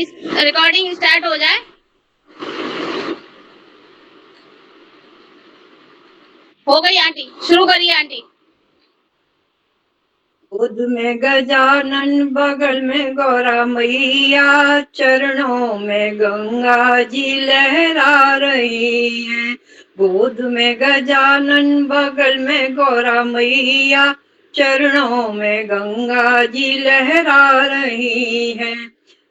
इस recording start हो जाए। हो गई आंटी, शुरू करिए आंटी। गोद में गजानन बगल में गौरा मैया, चरणों में गंगा जी लहरा रही है। गोद में गजानन बगल में गौरा मैया, चरणों में गंगा जी लहरा रही है।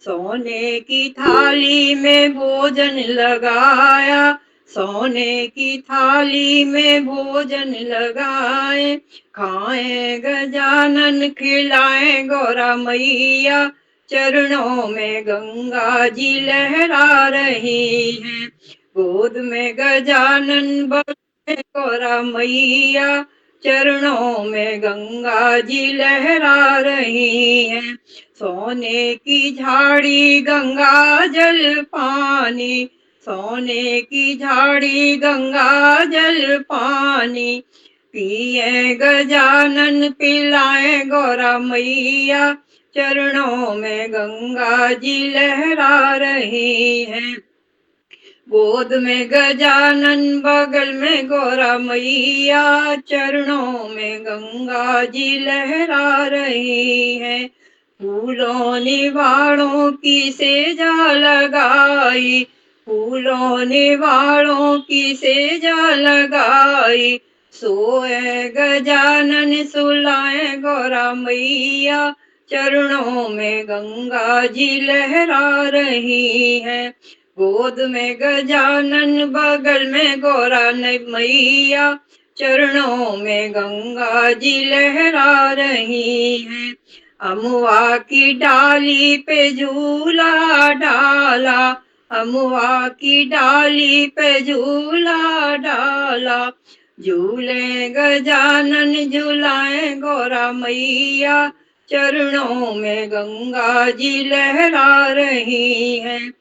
सोने की थाली में भोजन लगाया, सोने की थाली में भोजन लगाए, खाए गजानन खिलाए गौरा मैया, चरणों में गंगा जी लहरा रही हैं। गोद में गजानन बगल में गौरा मैया, चरणों में गंगा जी लहरा रही हैं। सोने की झाड़ी गंगा जल पानी, सोने की झाड़ी गंगा जल पानी, पिए गजानन पिलाए गौरा मैया, चरणों में गंगा जी लहरा रही हैं। गोद में गजानन बगल में गौरा मैया, चरणों में गंगा जी लहरा रही है। फूलों निवाणों की सेजा लगाई, फूलों निवाणों की सेजा लगाई, सोए गजानन सुलाए गौरा मैया, चरणों में गंगा जी लहरा रही है। गोद में गजानन बगल में गौरा मैया, चरणों में गंगा जी लहरा रही हैं। अमुआ की डाली पे झूला डाला, अमुआ की डाली पे झूला डाला, झूले गजानन झुलाए गौरा मैया, चरणों में गंगा जी लहरा रही हैं।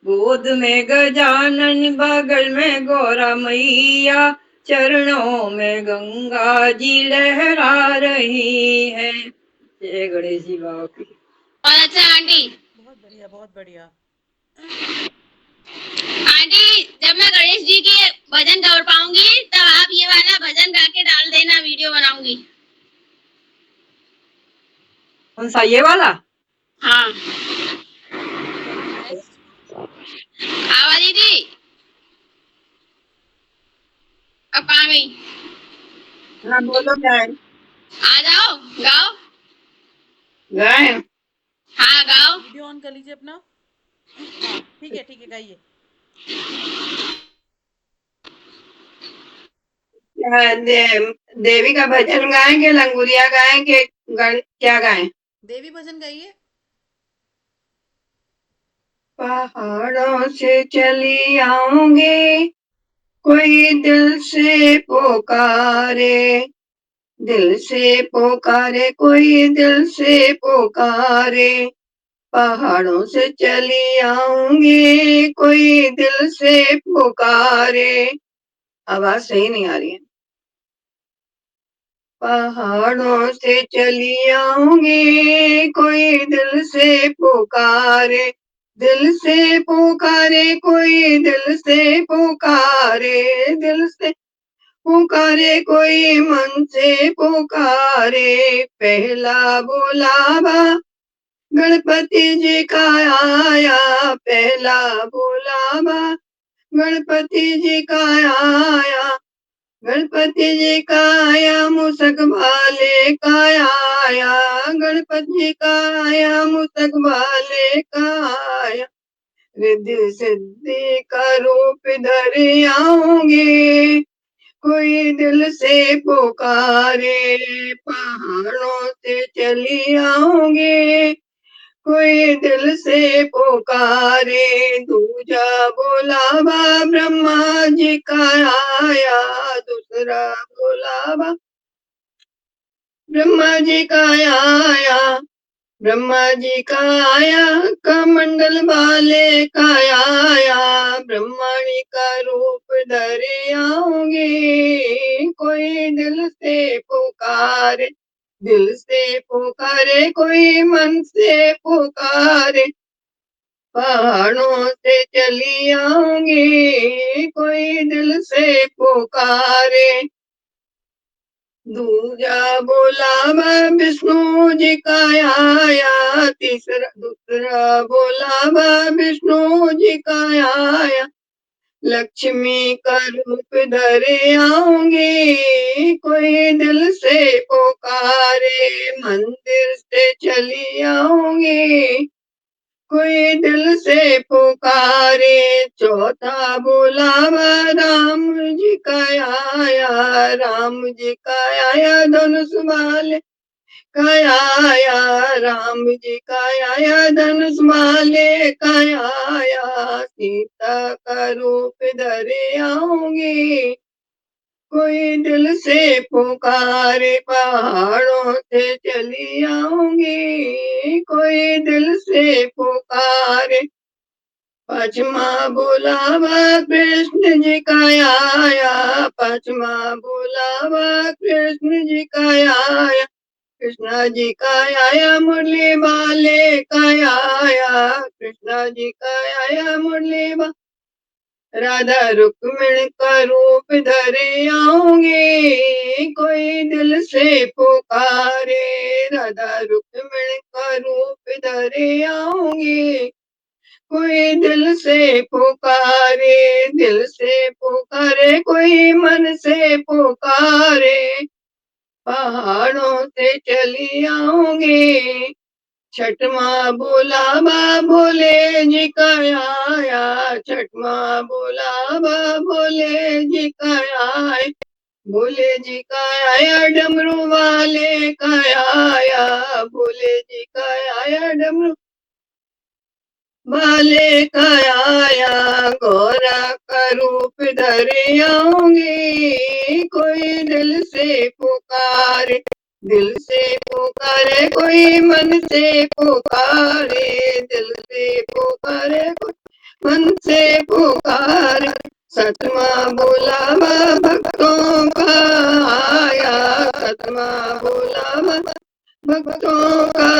गोद में गजानन बगल में गौरा मैया, चरणों में गंगा जी लहरा रही है। जय गणेश जी बाबा की। और अच्छा आंटी, बहुत बढ़िया, बहुत बढ़िया। आंटी जब मैं गणेश जी के भजन गा पाऊंगी तब आप ये वाला भजन गा के डाल देना, वीडियो बनाऊंगी। कौन सा, ये वाला? हाँ, चलिए नेक्स्ट। आवा दीदी, अब कहाँ गई? हाँ बोलो, गाय आ जाओ, गाओ। गाय। हाँ गाओ। वीडियो ऑन कर लीजिए अपना। हाँ ठीक है, गाइए। देवी का भजन गाएंगे, लंगुरिया गाएंगे, क्या गाएं? देवी भजन गाइए। पहाड़ों से चली आऊंगी, कोई दिल से पुकारे, दिल से पुकारे कोई दिल से पुकारे, पहाड़ों से चली आऊंगी, कोई दिल से पुकारे। आवाज सही नहीं आ रही है। पहाड़ों से चली आऊंगी, कोई दिल से पुकारे, दिल से पुकारे कोई दिल से पुकारे, दिल से पुकारे कोई मन से पुकारे। पहला बुलावा गणपति जी का आया, पहला बुलावा गणपति जी का आया, गणपति जी का आया मूसक वाले का आया, गणपति जी का आया मूसक वाले का आया। रिद्धि सिद्धि का रूप धर आऊंगी, कोई दिल से पुकारे, पहाड़ों से चली आऊंगी, कोई दिल से पुकारे। दूजा बुलावा ब्रह्मा जी का आया, दूसरा बुलावा ब्रह्मा जी का आया, ब्रह्मा जी का आया, कमंडल वाले का आया, ब्रह्मणी का रूप धरे आऊंगी, कोई दिल से पुकारे, दिल से पुकारे कोई मन से पुकारे। पहाड़ों से चली आऊंगी, कोई दिल से पुकारे। दूजा बोला मैं विष्णु जी का आया, दूसरा बोला मैं विष्णु जी का आया। लक्ष्मी का रूप धरे आऊंगी, कोई दिल से पुकारे। मंदिर से चली आऊंगी, कोई दिल से पुकारे। चौथा बोला मैं राम जी का आया, राम जी का आया धनुष माले का आया, राम जी का आया धनुष माले का आया। सीता का रूप धरे आऊंगी, कोई दिल से पुकारे। पहाड़ों से चली आऊंगी, कोई दिल से पुकारे। पांचवा बोला वह कृष्ण जी का आया, पांचवा बोला वह कृष्ण जी का आया। कृष्णा जी का आया मुरली वाले का आया, कृष्णा जी का आया मुरली वाले। राधा रुक्मिणी का रूप धरे आऊंगी, कोई दिल से पुकारे। राधा रुक्मिणी का रूप धरे आऊंगी, कोई दिल से पुकारे। दिल से पुकारे कोई मन से पुकारे, पहाड़ों से चली आऊंगी। छठवा बोला बा भोले जी का आया, छठवा बोला बा भोले जी का आया। भोले जी का आया डमरू वाले का आया, भोले जी का आया डमरू वाले का आया। गौरा का रूप धरे आऊंगी, कोई दिल से पुकारे। दिल से पुकारे कोई मन से पुकारे, दिल से पुकारे कोई मन से पुकारे। सतमा बोला बा भक्तों का आया, सतमा बोला बा भक्तों का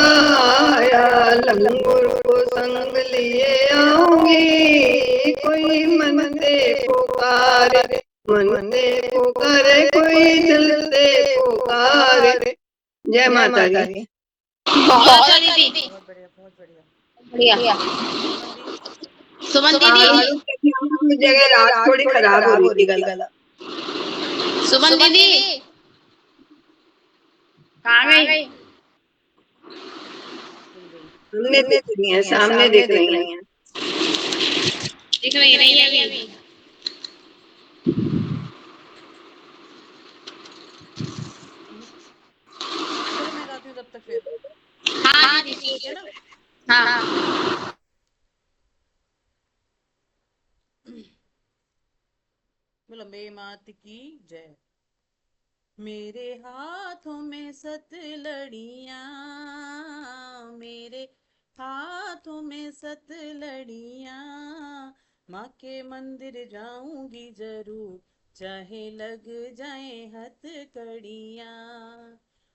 आया। लंगूर को संग लिए आऊंगी, कोई मन से पुकारे। मन से पुकारे कोई दिल से पुकारे। जय माता दी। बहुत अच्छा दीदी। बहुत बढ़िया, बहुत बढ़िया। बढ़िया। सुमन सुमन दी। दीदी, कुछ जगह रात थोड़ी खराब हो रही थी गला। सुमन दीदी कहाँ गई? हमने दिख रही है, सामने दिख रही है। दिख नहीं है अभी। चलो मैं गाती हूँ तब तक फिर। हाँ ठीक दीदी। है ना। हाँ। बोलो मेरी मात की जय। मेरे हाथों में सतलड़ियाँ, मेरे हाथों में सतलड़ियाँ। माँ के मंदिर जाऊंगी जरूर, चाहे लग जाए हथकड़ियाँ।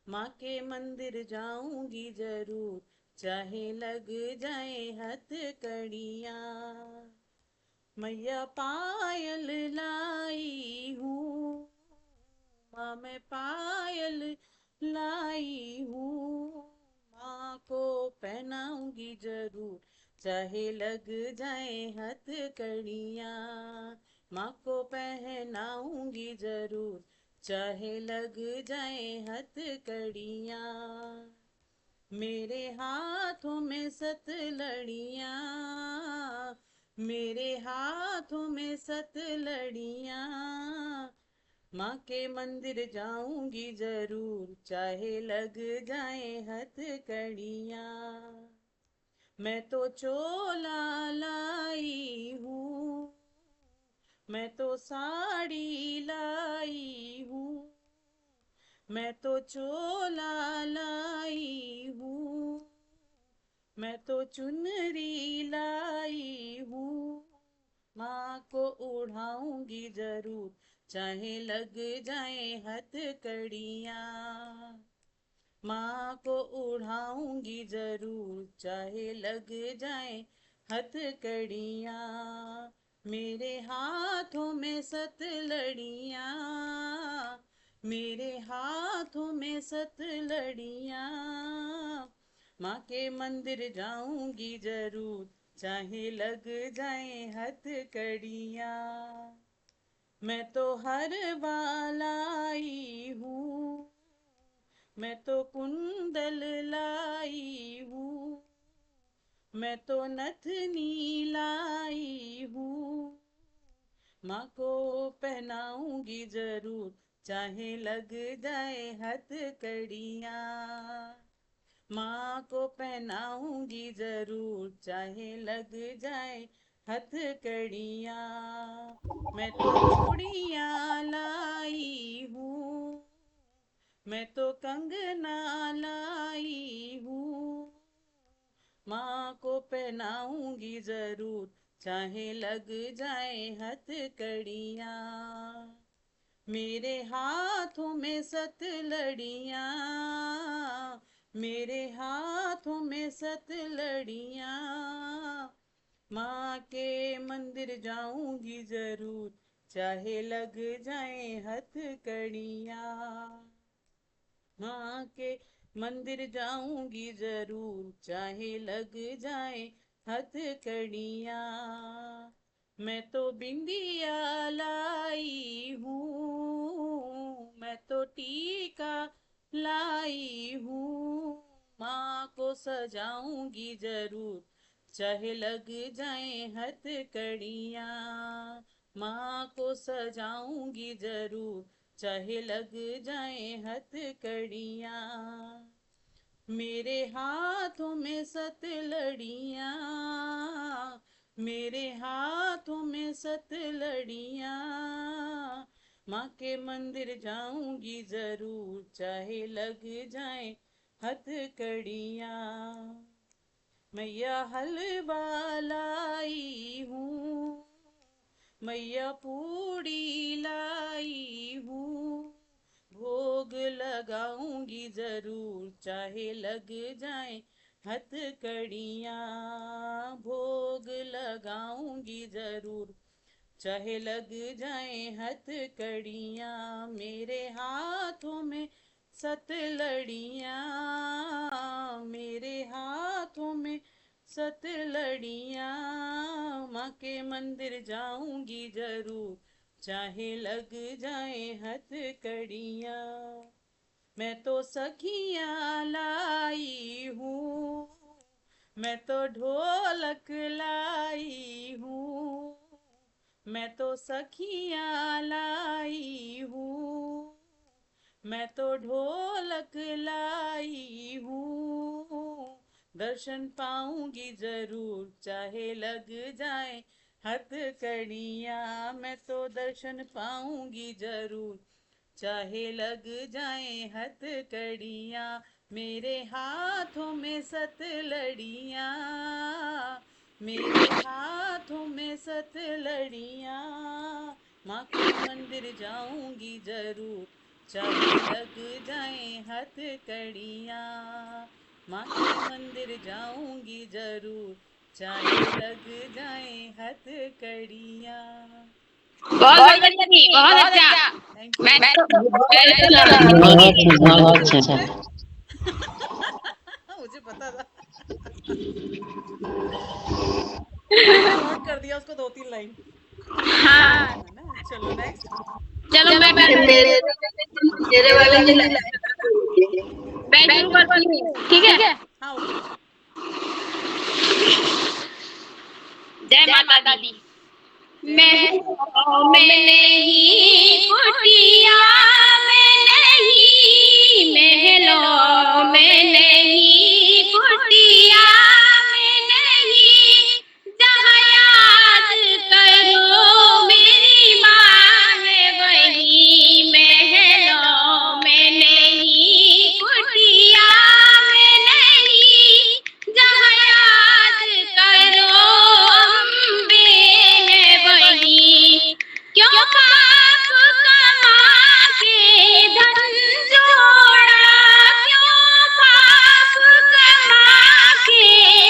माँ के मंदिर जाऊंगी जरूर, चाहे लग जाए हथकड़ियाँ। मैया पायल लाई हूँ, माँ मैं पायल लाई हूँ। माँ को पहनाऊंगी जरूर, चाहे लग जाए हथकड़ियाँ। माँ को पहनाऊंगी जरूर, चाहे लग जाए हथकड़ियाँ। मेरे हाथों में सतलड़ियाँ, मेरे हाथों में सतलड़ियाँ। माँ के मंदिर जाऊंगी जरूर, चाहे लग जाए हथकड़ियाँ। मैं तो चोला लाई हूँ, मैं तो साड़ी लाई हूँ, मैं तो चोला लाई हूँ, मैं तो चुनरी लाई हूँ। माँ को उड़ाऊंगी जरूर, चाहे लग जाए हथकड़ियाँ। माँ को उड़ाऊंगी जरूर, चाहे लग जाए हथकड़ियाँ, मेरे हाथों में सतलड़ियाँ, मेरे हाथों में सतलड़ियाँ। माँ के मंदिर जाऊंगी जरूर, चाहे लग जाए हथकड़ियाँ। मैं तो हर लाई हूँ, मैं तो कुंडल लाई हूँ, मैं तो नथनी लाई हूँ। माँ को पहनाऊंगी जरूर, चाहे लग जाए हथकड़ियाँ। माँ को पहनाऊंगी जरूर, चाहे लग जाए हथकड़ियाँ। मैं तो चूड़ियाँ लाई हूँ, मैं तो कंगना लाई हूँ। माँ को पहनाऊंगी जरूर, चाहे लग जाए हथकड़ियाँ। मेरे हाथों में सतलड़ियाँ, मेरे हाथों में सतलड़ियाँ। माँ के मंदिर जाऊंगी जरूर, चाहे लग जाए हथकड़ियाँ। माँ के मंदिर जाऊंगी जरूर, चाहे लग जाए हथकड़ियाँ। मैं तो बिंदिया लाई हूँ, मैं तो टीका लाई हूँ। माँ को सजाऊंगी जरूर, चाहे लग जाए हथकड़ियाँ। माँ को सजाऊंगी जरूर, चाहे लग जाए हथकड़ियाँ। मेरे हाथों में सतलड़ियाँ, मेरे हाथों में सतलड़ियाँ। माँ के मंदिर जाऊंगी जरूर, चाहे लग जाए हथकड़ियाँ। मैया हलवा लाई हूँ, मैया पूड़ी लाई हूँ। भोग लगाऊंगी जरूर, चाहे लग जाए हथकड़ियाँ। भोग लगाऊंगी जरूर, चाहे लग जाए हथकड़ियाँ। मेरे हाथों में सतलड़ियाँ, मेरे हाथों में सतलड़ियाँ। माँ के मंदिर जाऊंगी जरूर, चाहे लग जाए हथकड़ियाँ। मैं तो सखियाँ लाई हूँ, मैं तो ढोलक लाई हूँ, मैं तो सखियाँ लाई हूँ, मैं तो ढोलक लाई हूँ। दर्शन पाऊंगी जरूर, चाहे लग जाए हथकड़ियाँ। मैं तो दर्शन पाऊंगी जरूर, चाहे लग जाए हथकड़ियाँ। मेरे हाथों में सतलड़ियाँ, मेरे हाथों में सतलड़ियाँ। माँ के मंदिर जाऊंगी जरूर, चाहे लग जाए हथकड़ियाँ। माँ के मंदिर जाऊंगी जरूर, चाहे लग जाए हथकड़ियाँ। बहुत बढ़िया थी, बहुत अच्छा। Thank you. मैं तो बहुत अच्छा। मुझे पता था। मैंने नोट कर दिया उसको 2-3 लाइन, हाँ, है ना। चलो नेक्स्ट। चलो मैं मेरे मेरे वाले की मैं शुरू करती हूँ, ठीक है। हाँ ओके। जय माता दी। जय महलों में नहीं, कुटिया में नहीं, महलों में नहीं, कुटिया में नहीं, जहाँ याद करो मेरी माँ है वही, महलों में नहीं, कुटिया में नहीं, जहाँ याद करो अम्बे है वही। क्यों पाप कमा के धन जोड़ा, क्यों पाप कमा के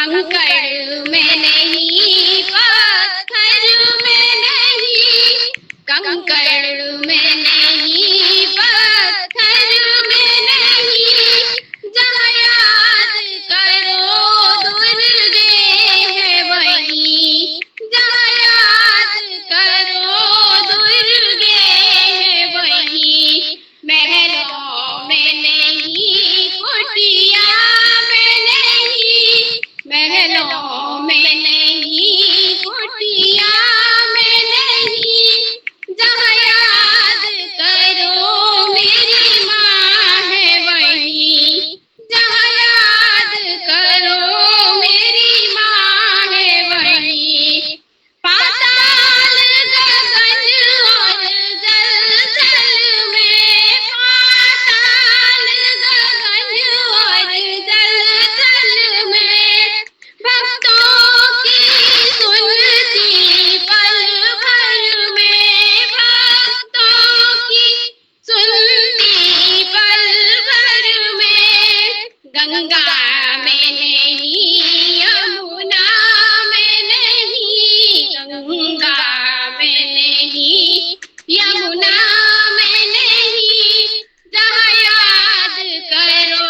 कंकड़ में नहीं, पत्थर में नहीं, कंकड़ में नहीं, पत्थर में नहीं, जहाँ याद करो दुर्गे है वही, जहाँ याद करो दुर्गे है वही, महलों में नहीं, कुटिया में नहीं, महलों में नहीं, कुटिया में नहीं, जहाँ याद करो मेरी माँ है वही, जहाँ याद करो मेरी माँ है वही, पाताल गगन और जल जल में, पाताल गगन और जल जल में, भक्तों की सुनती पल भर में, भक्तों की सुनती पल भर में, गंगा में नहीं, यमुना में नहीं, गंगा में नहीं, यमुना में नहीं, जहाँ याद करो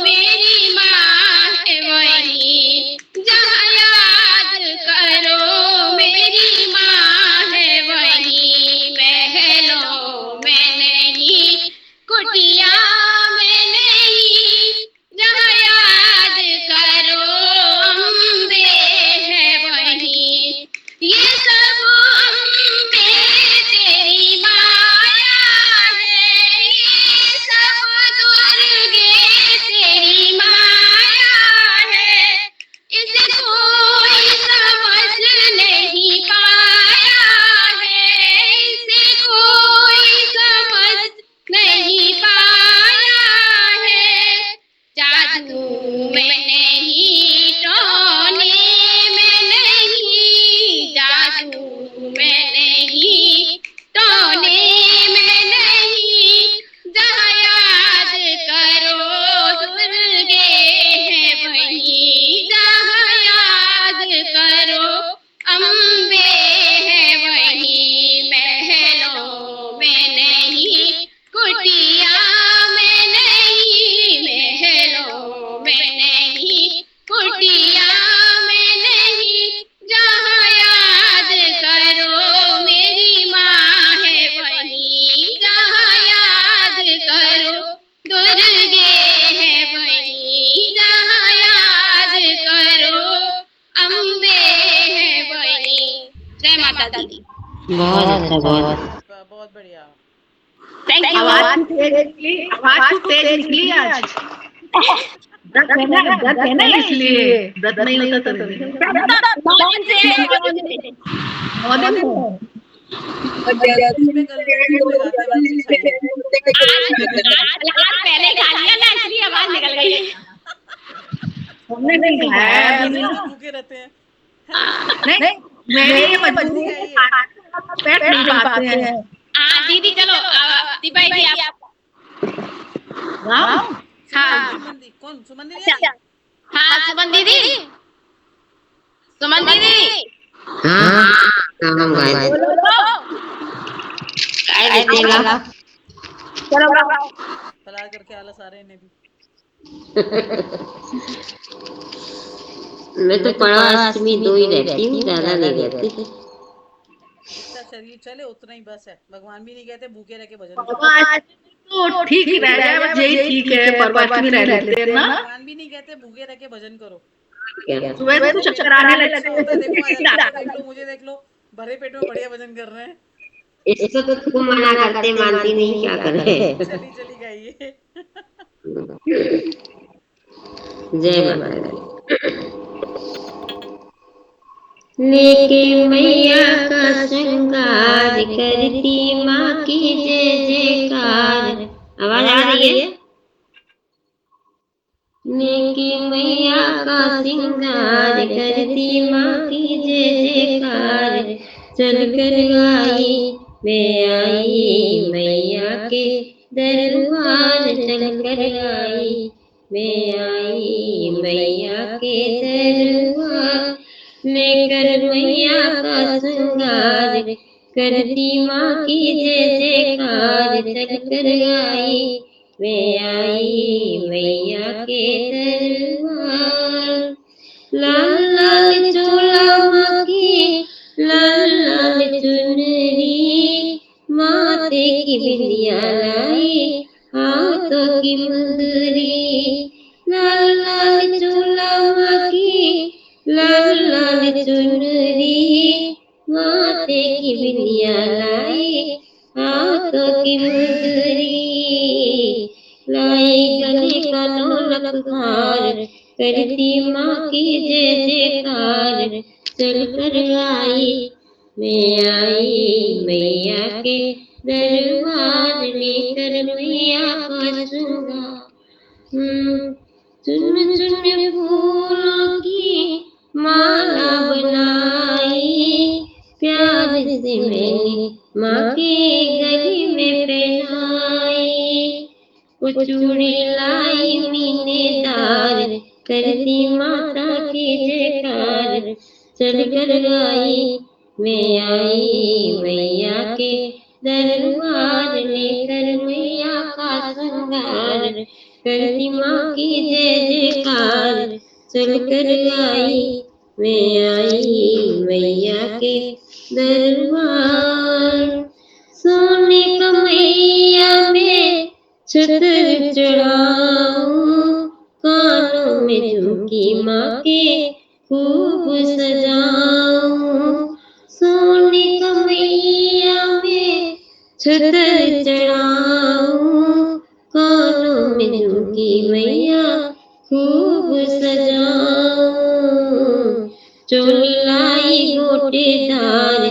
मेरी माँ है वही, जहाँ याद करो मेरी माँ है वही, महलों में नहीं, कुटिया में नहीं, जहाँ याद करो अम्बे है वही, ये सब अम्बे तेरी माया है, ये सब दुर्गे तेरी माया है, इसे कोई समझ नहीं पाया है, इसे कोई समझ नहीं पाया है, जादू में नहीं, टोने में नहीं, जादू में नहीं, टोने में नहीं, जहाँ याद करो दुर्गे है वही, जहाँ याद करो अम्बे है वही, महलों में नहीं, कुटिया में नहीं, महलों में नहीं, कुटिया में नहीं, जहाँ याद करो मेरी माँ है वही, जहाँ याद करो दुर्गे है वही, जहाँ याद करो अम्बे है वही। जय माता दी। बहुत अच्छा, बहुत बहुत बढ़िया। Thank you. आवाज तेज निकली आज। व्रत है ना इसलिए, व्रत नहीं होता तो नहीं। 9 दिन से इसमें कल रोज में गाते वंश चाहिए। आज पहले खा लिया ना, इसलिए आवाज निकल गई। हमने नहीं खाया अभी। तो भूखे रहते हैं। नहीं, मेरी ये मजबूरी है, पेट नहीं पाते हैं। हाँ दीदी चलो, दीपाई जी आप। हाँ सुमन दी, कौन सुमन दी? हाँ सुमन दीदी, सुमन दीदी। हाँ हम गाए देगा। फलार करके आला सारे ने भी। मैं तो पराअष्टमी 2 ही रहती हूँ, ज्यादा नहीं रहती। जितना शरीर चले उतना ही बस है। भगवान भी नहीं कहते भूखे रह के भजन तो ठीक ही रह जाए, बस यही ठीक है, परमात्मा रह लेते हैं ना। भगवान भी नहीं कहते भूखे रह के भजन करो। सुबह तो चक्कर आने लगते हैं। देख लो, मुझे देख लो, भरे पेट में बढ़िया भजन कर रहे हैं। इसको तो तुम मना करते, मानती नहीं, क्या करे। चली गाइए। जय माता दी। लेके मैया का श्रृंगार करती माँ की जय जयकार। आवाज आ रही है? लेके मैया का श्रृंगार करती माँ की जय जयकार। चल कर आई मैं आई मैया के दरबार, चल कर आई मैं आई मैया के दरबार में कर मैया का श्रृंगार करती माँ की जय जयकार चल कर आई मैं आई मैया के दरबार लाल लाल चोला माँ की लाल लाल चुनरी माथे की बिंदिया लाई हाथों की मुंदरी लाल लाल चोला माँ की लाल लाल चुनरी माथे की बिंदिया लाई हाथों की मुंदरी लाई गले का ढोलक हार करती माँ की जय जयकार चल कर आई मैं आई मैया के दरबार लेकर मैया का श्रृंगार चुन चुन फूलों की माला बनाई प्यार से मैंने माँ के गले में पहनाई वो चूड़ी लाई मीनेदार करती माता की जयकार चल कर आई मैं आई मैया के दरबार लेकर मैया का श्रृंगार करती माँ की जय जयकार चल कर आई मैं आई मैया के दरबार सोने का मैया में छतर चढ़ाऊं कानों में झुमकी माँ के खूब सजाऊं सोने का मैया में छतर चढ़ाऊं कानों में झुमकी मैया खूब सजाऊं चोली लाई गोटेदार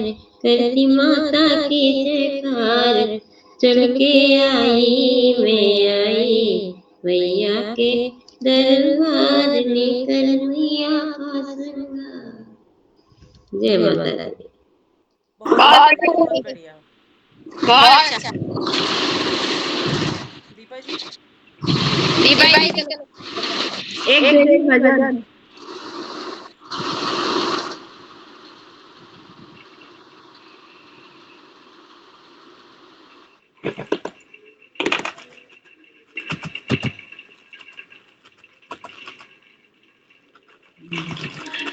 करती माता की जयकार चल के आई मैं आई मैया के दरबार लेकर मैया का श्रृंगार जय माता दी बहुत बढ़िया। बहुत अच्छा दीपा जी दीपा जी एक देवी भजन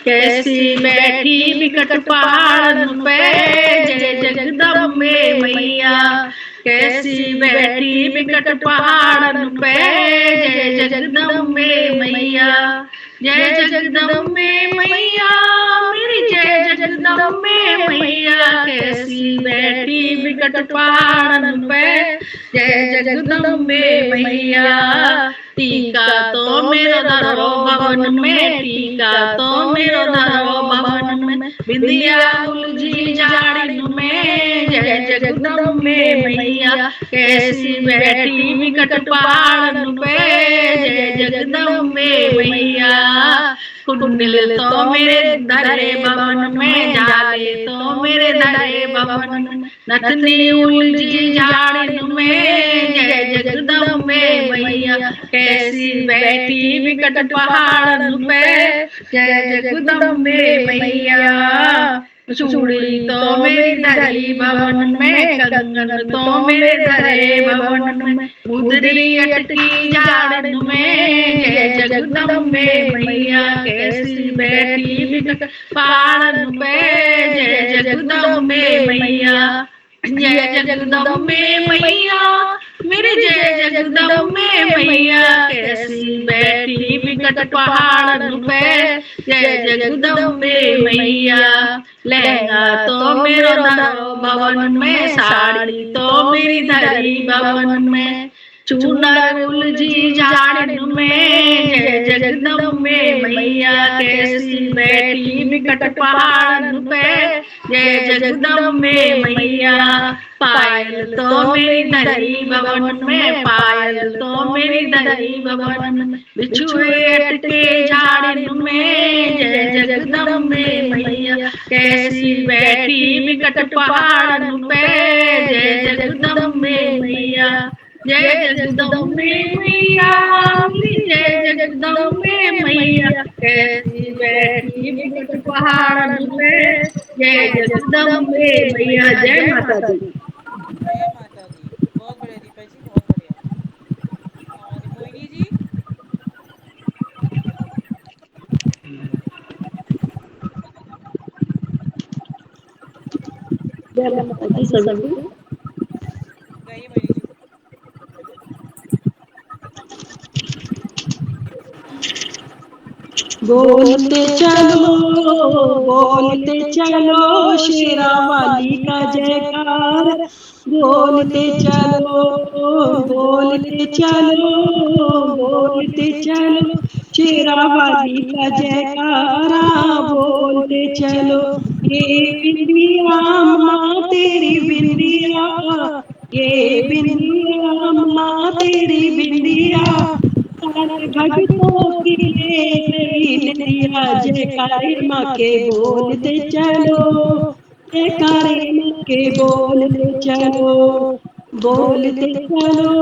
कैसी बैठी विकट पहाड़न पे जय जगदम्बे मैया कैसी बैठी विकट पहाड़न पे जय जगदम्बे मैया जय जगदम्बे मैया मेरी जय जगदम्बे मैया कैसी बैठी विकट पहाड़न पे जय जगदम्बे मैया टीका तो मेरो धरो भवन में टीका तो मेरो धरो भवन में विद्या उलझी झाड़ी में जय जगदम्बे मैया कैसी बैठी विकट पहाड़न पे जय जगदम्बे मैया कुंडल तो मेरे धरे भवन में जाले तो मेरे धरे भवन में नथनी उलझी झाड़ी में जय जगदम्बे मैया कैसी बैठी विकट पहाड़न पे जय जगदम्बे मैया चूड़ी तो मेरी धरी भवन में कंगन तो मेरे धरे भवन में मुदरी अटकी झाड़न में जय जगदम्बे मैया कैसी बैठी विकट पहाड़न पे जय जगदम्बे मैया जय जगदम्बे मैया मेरी जय जगदम्बे मैया कैसी बैठी विकट पहाड़न पे जय जगदम्बे मैया लहंगा तो मेरो धरो भवन में साड़ी तो मेरी धरी भवन में चूनर उलझी झाड़न में जय जगदम्बे मैया कैसी बैठी विकट पहाड़न पे जय जगदम्बे मैया पायल तो मेरी धरी भवन में पायल तो मेरी धरी भवन में बिछुए अटके झाड़न में जय जगदम्बे मैया कैसी बैठी विकट पहाड़न पे जय जगदम्बे मैया जय जगदम्बे मैया, जय जगदम्बे मैया, कैसी बैठी बिकट पहाड़ पे, जय जगदम्बे मैया। जय माता दी। जय माता दी। बहुत बढ़िया दीपा जी, बहुत बढ़िया। और मोहिनी जी। जय माता दी सभी को। गाइए मोहिनी जी। बोलते चलो, बोलते चलो, शेरा वाली का जयकार। बोलते चलो, बोलते चलो, बोलते चलो, शेरा वाली का जयकारा। बोलते चलो, ये बिंदिया माँ तेरी बिंदिया, ये बिंदिया माँ तेरी बिंदिया, सारे भक्तों की ले गई नदिया। जयकारे माँ के बोलते चलो, जयकारे माँ के बोलते चलो, बोलते चलो,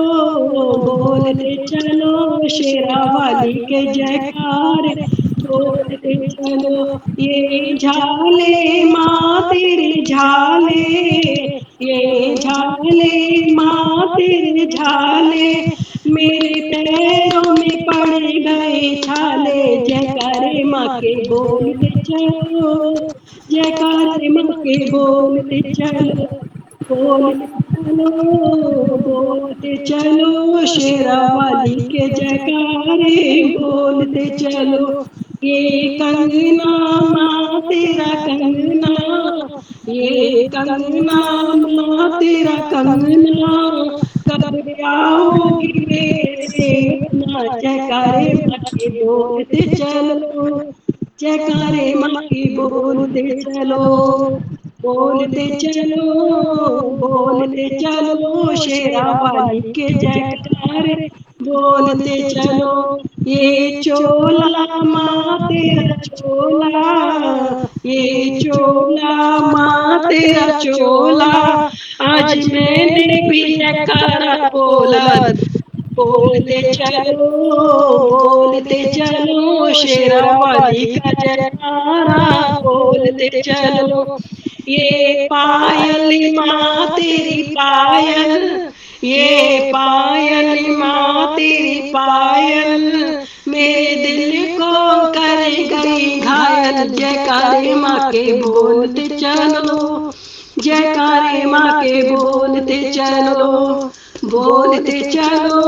बोलते चलो, शेरा वाली के जयकार। बोलते चलो, ये झाले माँ तेरे झाले, ये झाले माँ तेरे झाले, मेरे पैरों में पड़ गए छाले। जयकारे माँ के बोलते चलो, जयकारे माँ के बोलते चलो, बोलते चलो, बोलते चलो, शेरा वाली के जयकारे। बोलते चलो, ये कंगना माँ तेरा कंगना, ये कंगना माँ तेरा कंगना, कब आओगी मेरे अंगना। जयकारे माँ के बोलते चलो, जयकारे माँ के बोलते चलो, बोलते चलो, बोलते चलो, शेरा वाली के जयकार। बोलते चलो, ये चोला माँ तेरा चोला, ये चोला माँ तेरा चोला, आज मैंने भी जयकारा बोला। बोलते चलो, बोलते चलो, शेरा वाली का जयकारा। बोलते चलो, ये पायल माँ तेरी पायल, ये पायल माँ तेरी पायल, मेरे दिल को कर गई घायल। जयकारे माँ के बोलते चलो, जयकारे माँ के बोलते चलो, बोलते चलो,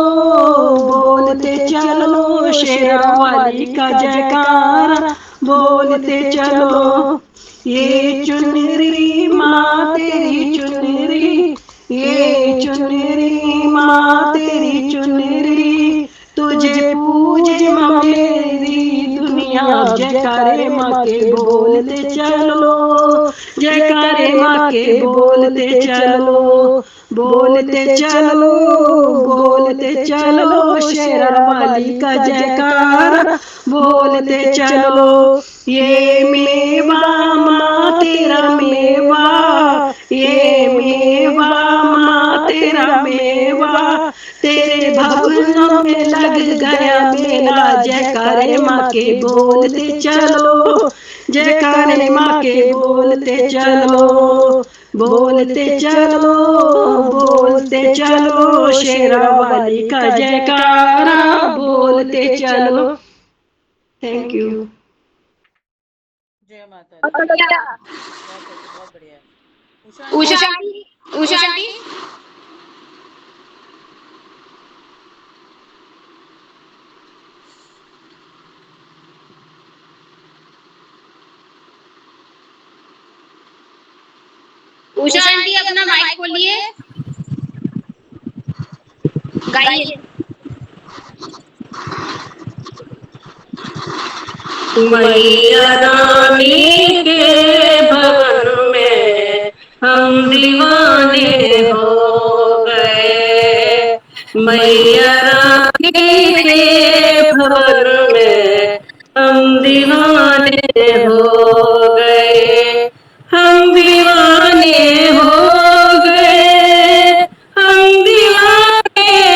बोलते चलो, शेरा वाली का जयकारा। बोलते चलो, ये चुनरी माँ तेरी चुनरी, ये चुनरी माँ तेरी चुनरी, तुझे पूजे माँ मेरी दुनिया। जयकारे माँ के बोलते चलो, जयकारे माँ के बोलते चलो, बोलते चलो, बोलते चलो, शेरा वाली का जयकारा। बोलते चलो, ये मेवा माँ तेरा मेवा, ये मेवा माँ तेरा मेवा, तेरे भवनों में लग गया मेला। जयकारे माँ के बोलते चलो, जयकारे माँ के बोलते चलो, बोलते चलो, बोलते चलो, शेरा वाली का जयकारा। बोलते चलो। Thank you. जय माता दी। बहुत अच्छे, बहुत बढ़िया है। Usha aunty. Usha aunty, Usha aunty. Usha aunty अपना माइक खोलिए, गाइए। मैया रानी के भवन में हम दीवाने हो गए, मैया रानी के भवन में हम दीवाने हो गए, हम दीवाने हो गए, हम दीवाने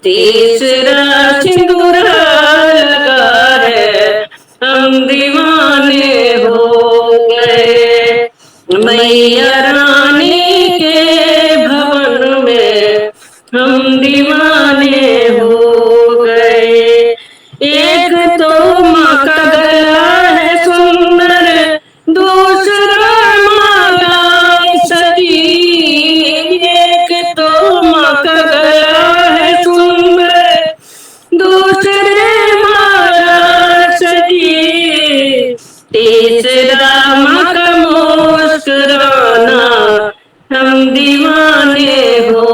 तीसरा सिंदूर लगा है, हम दीवाने हो गए। मैया रानी के भवन में हम दीवाने हो गए। एक तो माँ का गला है सुंदर, दूसरा माला सजी। एक तो माँ का गला है सुंदर, दूसरे माला सजी। तीसरा माँ का मुस्कुराना, हम दीवाने हो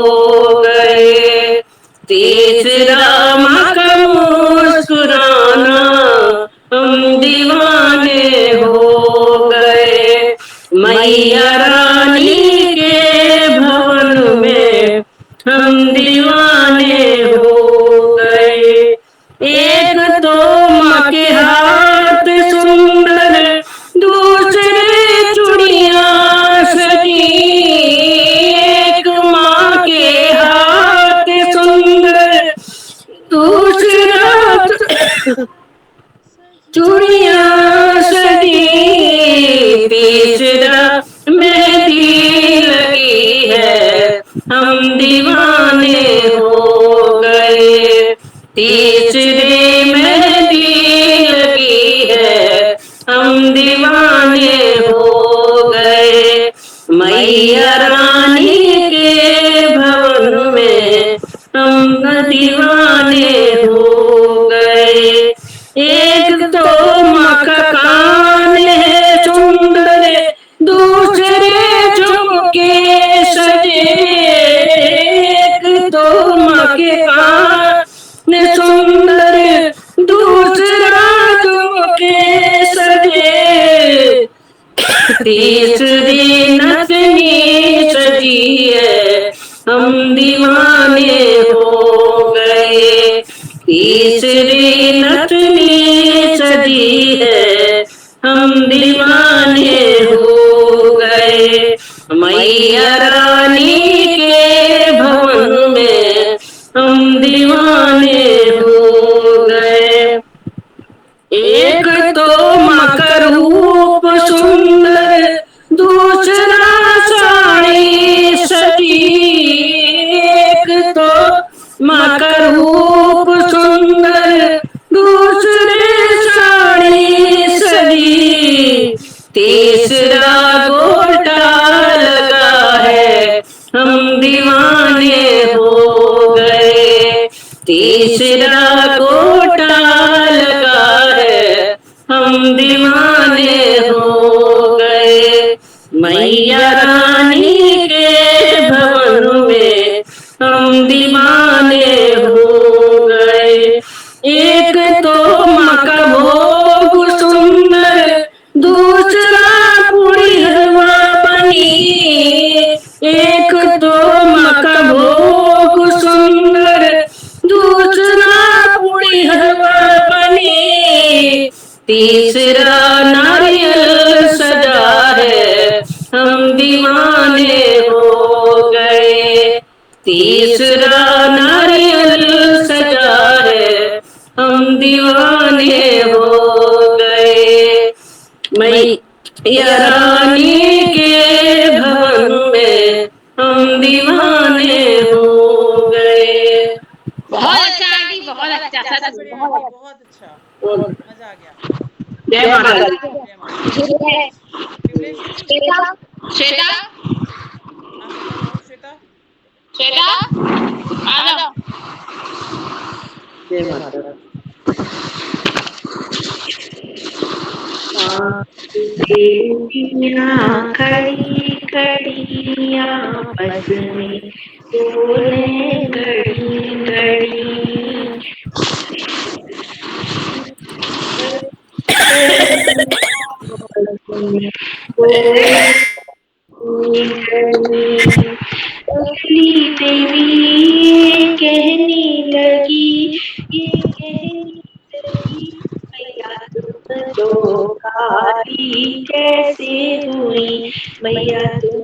गए। तीसरा माँ का मुस्कुराना, हम दीवाने हो गए। मैया रानी के भवन में हम दीवाने हो गए। एक तो माँ के हाथ सुंदर, दूसरे चूड़ियां सजी। एक माँ के हाथ सुंदर, दूसरा चूड़ियां सजी। तीसरा मेहंदी लगी है, हम दीवाने हो गए। तीसरी मेहंदी लगी है, हम दीवाने हो गए। मैया रानी के भवन में हम दीवाने हो गए। एक तो माँ का कान है सुंदर, दूसरे झुमके सजे। एक तो माँ के कान सुंदर, दूसरा झुमके सजे। तीसरी नथनी सजी है, हम दीवाने हो गए। तीसरी नथनी सजी है, हम दीवाने हो गए। मैया रानी के भवन में हम दीवाने हो गए। एक तो माँ का रूप सुंदर, दूसरा साड़ी सजी। एक तो माँ का रूप सुंदर, दूसरे साड़ी सजी। तीसरा गोटा लगा है, हम दीवाने हो गए। तीसरा गोटा लगा है, हम दीवाने हो गए। मैया रानी के भवन में हम दीवाने हो गए। एक तो माँ का भोग सुंदर, दूसरा पूरी हलवा बनी। एक तो माँ का भोग सुंदर, दूसरा पूरी हलवा बनी। तीसरा नारियल सजा है, हम दीवाने हो गए। तीसरा नारियल सजा है, हम दीवाने हो गए। मैया रानी के भवन में हम दीवाने हो गए। बहुत अच्छा आंटी, बहुत अच्छा, सच में बढ़िया आंटी, बहुत अच्छा, मजा आ गया। जय माता दी। जय माता दी। विमलेश जी, श्वेता, हाँ श्वेता जाओ, श्वेता। श्वेता आ जाओ। जय माता दी। खड़ी खड़ी आपस में बोले घड़ी घड़ी। अगली देवी कहने लगी, ये कहने लगी, मैया तुम तो काली कैसे हुई। मैया तुम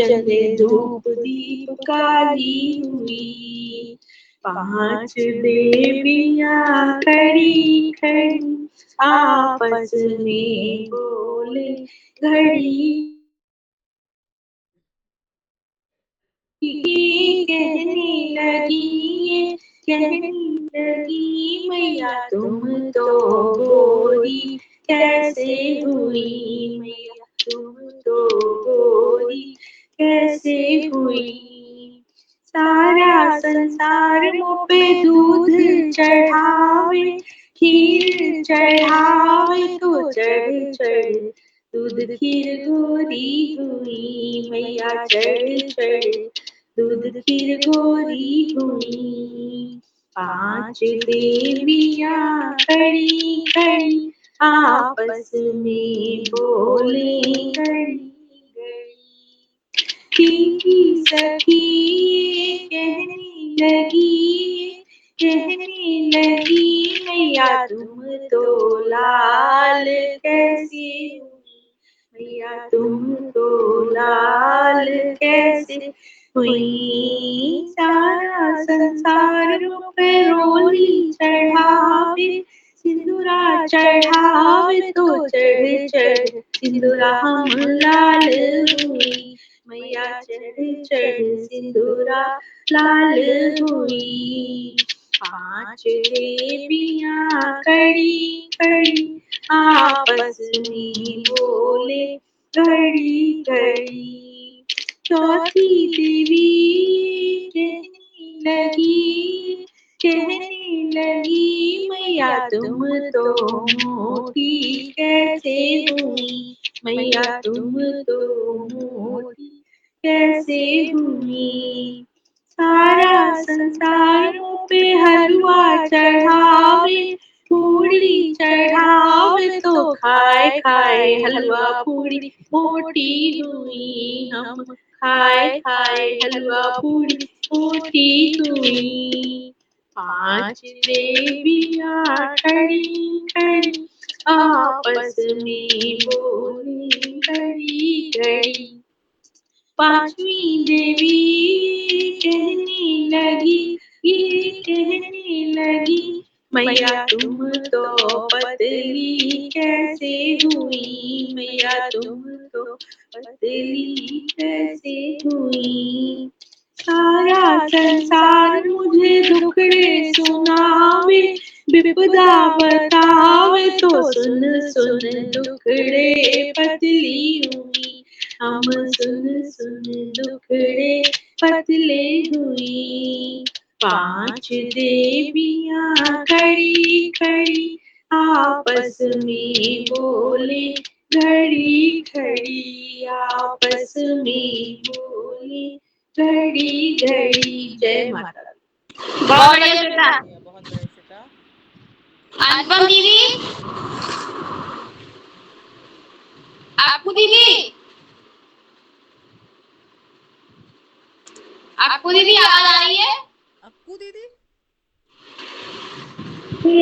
चंद्र धूप दीप काली हुई। 5 देवियाँ खड़ी खड़ी आपस में बोले घड़ी कहने लगी, कहने लगी मैया तुम तो गोरी कैसे हुई, मैया तुम तो गोरी कैसे हुई। सारा संसार मुँह पे दूध चढ़ावे, खीर चढ़ावे तो चढ़ चढ़ दूध खीर गोरी हुई, मैया चढ़ चढ़ दूध खीर गोरी हुई। 5 देवियाँ खड़ी खड़ी आपस में बोले घड़ी घड़ी। तीसरी सखी कहने लगी, कहने लगी मैया तुम तो लाल कैसे हुई, मैया तुम तो लाल कैसे हुई। सारा संसार मुँह पे रोली चढ़ावे, सिंदूरा चढ़ावे तो चढ़ चढ़ सिंदूरा हम लाल हुई, मैया चढ़ चढ़ सिंदूरा लाल हुई। 5 देवियाँ खड़ी खड़ी आपस में बोले घड़ी घड़ी। चौथी देवी कहने लगी, कहने लगी मैया तुम तो मोटी कैसे हुई, मैया तुम तो मोटी कैसे हुई। सारा संसार मुँह पे हलवा चढ़ावे, पूड़ी चढ़ावे तो खाए खाए हलवा पूड़ी मोटी हुई, हम खाए खाए हलवा पूड़ी मोटी हुई। 5 देवियाँ खड़ी खड़ी आपस में बोली घड़ी घड़ी। 5वीं देवी कहने लगी, ये कहने लगी मैया तुम तो पतली कैसे हुई, मैया तुम तो पतली कैसे हुई। सारा संसार मुझे दुखड़े सुनावे, विपदा बतावे तो सुन सुन दुखड़े पतली हुई, हम सुन सुन दुखड़े पतले हुई। 5 देवियाँ खड़ी खड़ी आपस में बोले घड़ी घड़ी, आपस में बोले घड़ी घड़ी। जय माता दी। बहुत बढ़िया बेटा। बहुत बढ़िया बेटा। अनुपम दीदी, आपको दीदी, आपको दीदी आवाज आ रही है? अक्कू दीदी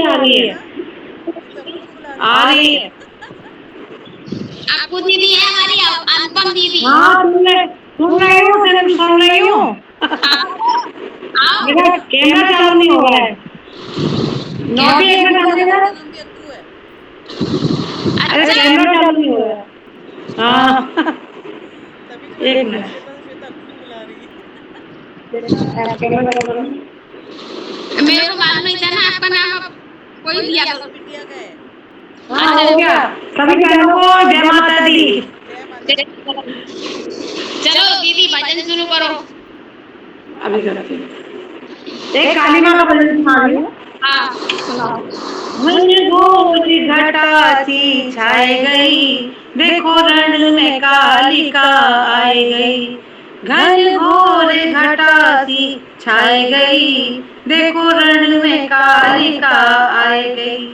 आ रही है, अक्कू को बुला आ रही है। आपको दीदी है हमारी अनुपम दीदी। हाँ सुन रही हूँ, तेरे सुन रही हूँ। आओ। मेरा कैमरा चालू नहीं हो रहा है। नाम भी अक्कू है। अरे कैमरा चालू नहीं हो रहा है। हाँ तभी तो मैंने बोला श्वेता श्वेता अक्कू को बुला रही है। मेरे को मालूम नहीं था ना आपका नाम अब कोई दिया करो। बिटिया का है। हाँ हो गया। सभी बहनों को जय माता दी। जय माता दी। चलो दीदी भजन शुरू करो। अभी करती हूँ। एक काली माँ का भजन सुना रही हूँ। हाँ सुनाओ। मन घोर घटा सी छाई गई, देखो रण में कालिका आई गई। घन घोर घटा सी छाई गई, देखो रण में कालिका आई गई।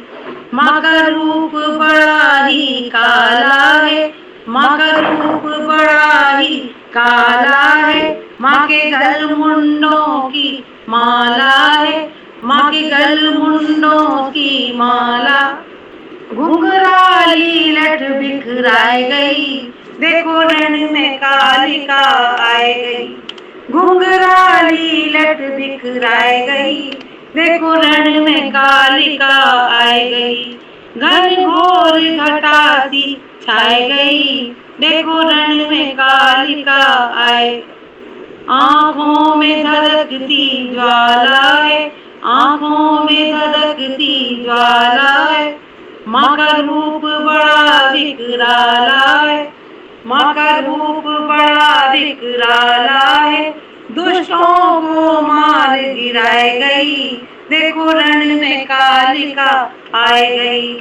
माँ का रूप बड़ा ही काला है, माँ का रूप बड़ा ही काला है। माँ के गल मुंडों की माला है, माँ के गल मुंडों की माला। घुंघराली लट बिखराई गई, देखो रण में कालिका आए गई, घुंघराली लट बिखराए गई, देखो रण में कालिका आए गई, घन घोर घटा सी छाए गई, देखो रण में कालिका आए। आंखों में धधकती ज्वाला है, आंखों में धधकती ज्वाला है, माँ का रूप बड़ा विकराला है, माँ का रूप बड़ा विकराला है, दुष्टों को मार गिराए गई, देखो रण में कालिका आए गई,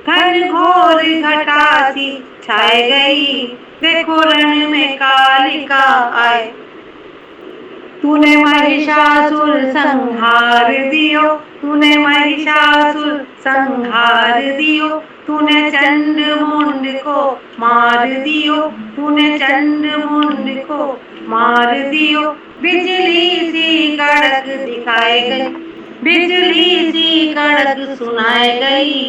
घन घोर घटा सी छाए गई, देखो रण में कालिका आए। तूने महिषासुर संहार दियो, तूने महिषासुर संहार दियो, तूने चंड मुंड को मार दियो, तूने चंड मुंड को मार दियो, बिजली सी कड़क दिखाए गई, बिजली सी कड़क सुनाए गई,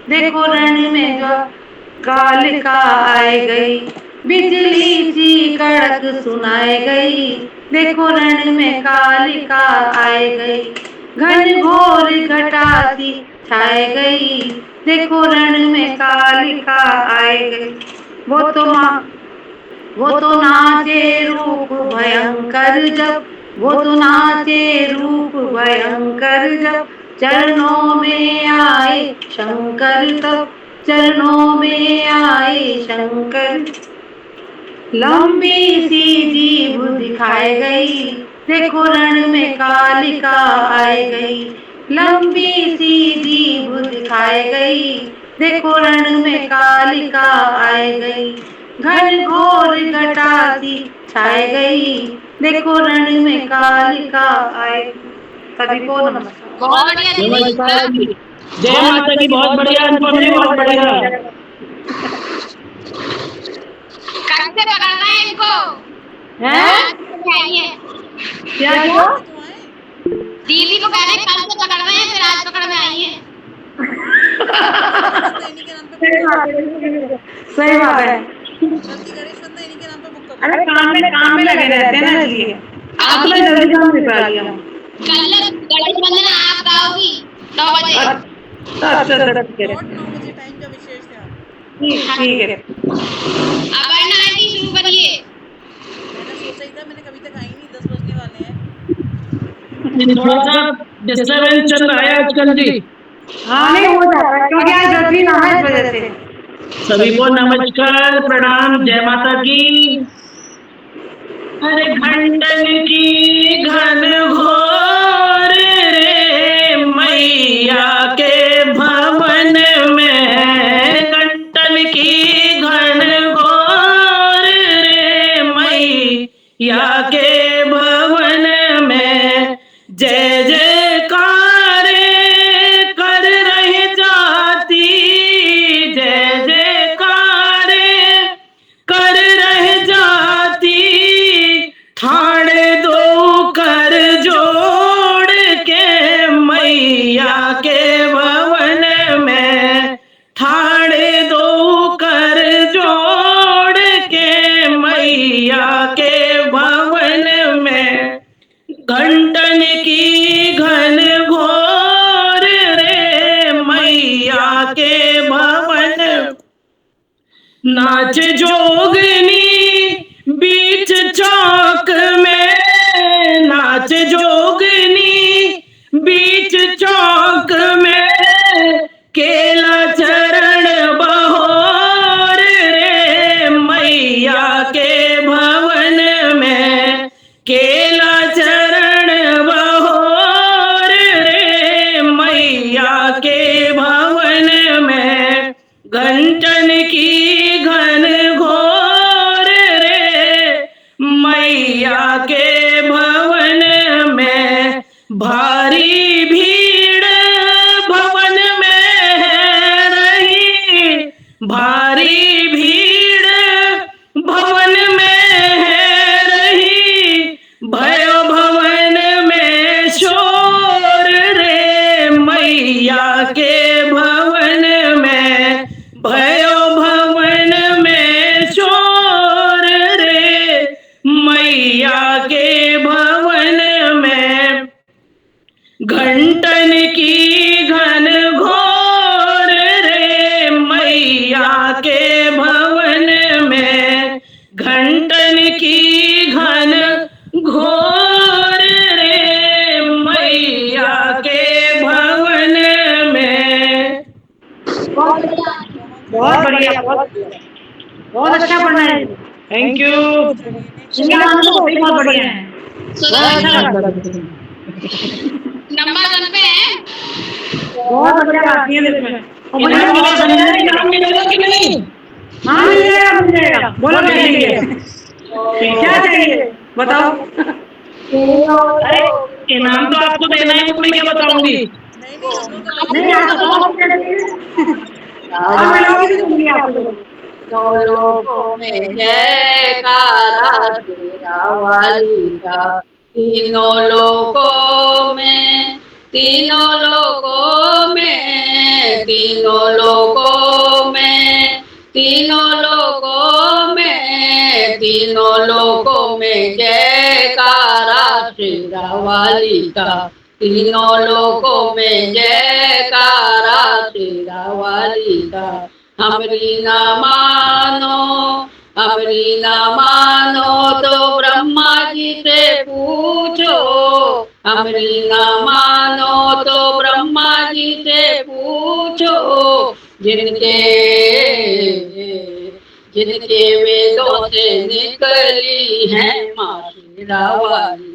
देखो रण में जो कालिका आए गई, बिजली सी कड़क सुनाए गई, देखो रण में कालिका आए गई, घन घोर घटा सी छाए गई, देखो रण में कालिका आए गई। वो तो नाचे रूप भयंकर जब, वो तो नाचे रूप भयंकर जब, चरणों में आए शंकर तब, चरणों में आए शंकर। लंबी सी जीभ दिखाए गई, देखो रण में कालिका आए गई, लंबी सी जीभ दिखाए गई, देखो रण में कालिका आए गई, घन घोर घटा सी छाए गई, देखो रण में कालिका आए। सभी को नमस्कार। बहुत बढ़िया दीदी। नमस्कार जी, जय माता की। बहुत बढ़िया अनुपम जी, बहुत बढ़िया। कैसे पकड़ना है इनको? हैं? क्या तो आए दीदी को पहले कल से पकड़ रहे हैं, फिर आज पकड़ में आई है। तो इन्हीं के नाम पे सही बात है। बल्कि गणेश वंदना इन्हीं के नाम पे बुक कर अरे काम में लगे रहते हैं ना, इसलिए आप तो जल्दी काम निपटा लिया। कल गणेश वंदना आप गाओगी 9 बजे। अच्छा ठीक है, 9 बजे टाइम का विशेष ध्यान। ठीक है। अपर्णा आंटी शुरू करिए। मैंने सोचा ही था, मैंने कभी तक आई नहीं, 10 बजने वाले हैं। थोड़ा सा डिस्टर्बेंस चल रहा है आजकल जी। हाँ नहीं हो जाता है, क्योंकि आज रथी ना है, इस वजह से। सभी को नमस्कार, प्रणाम, जय माता की। अरे घंटन की घन घोर रे मैया के भवन में, घंटन की घन घोर रे मैया के भवन में, जय जयकार कर रही जाती, जय जयकार कर रह जाती, ठाणे दो कर जोड़ के मैया के भवन में, ठाणे दो कर जोड़ के मैया के भवन में, घंटन की घन घोर रे मैया के भवन। नाच जोगनी बीच चौक में, नाच जोगनी बीच चौक में, केला चरण बहोर रे मैया के भवन में, केला चरण बहोर रे मैया के भवन में, घंटन की घन घोर रे मैया के भवन में, भारी भीड़ भवन में है रही, भारी भीड़ भवन में है रही, भयो भवन में शोर रे मैया के भवन में, भयो भवन में शोर बढ़िया है, बहुत अच्छा गाती है, नंबर 1 पे है। बहुत बढ़िया गाती है इसमें। और मुझे इनाम बहुत मिलेगा बढ़िया इनाम मिलेगा कि नहीं? हाँ मिलेगा मिलेगा, बोलो क्या चाहिए, क्या चाहिए बताओ। अरे इनाम तो आपको देना है, वो मैं क्या बताऊंगी। नहीं आप बताओ क्या चाहिए। और मैं लोग भी दूंगी आप लोग। तीनों लोकों में जयकारा तेरा वाली का, तीनों लोकों में, तीनों लोकों में, तीनों लोकों में, तीनों लोकों में, तीनों लोकों में जयकारा तेरा वाली का, तीनों लोकों में जयकारा तेरा वाली का। हमरी न मानो, हमरी न मानो तो ब्रह्मा जी से पूछो, हमरी न मानो तो ब्रह्मा जी से पूछो, जिनके जिनके वेदों से निकली है माँ शीरा वाली,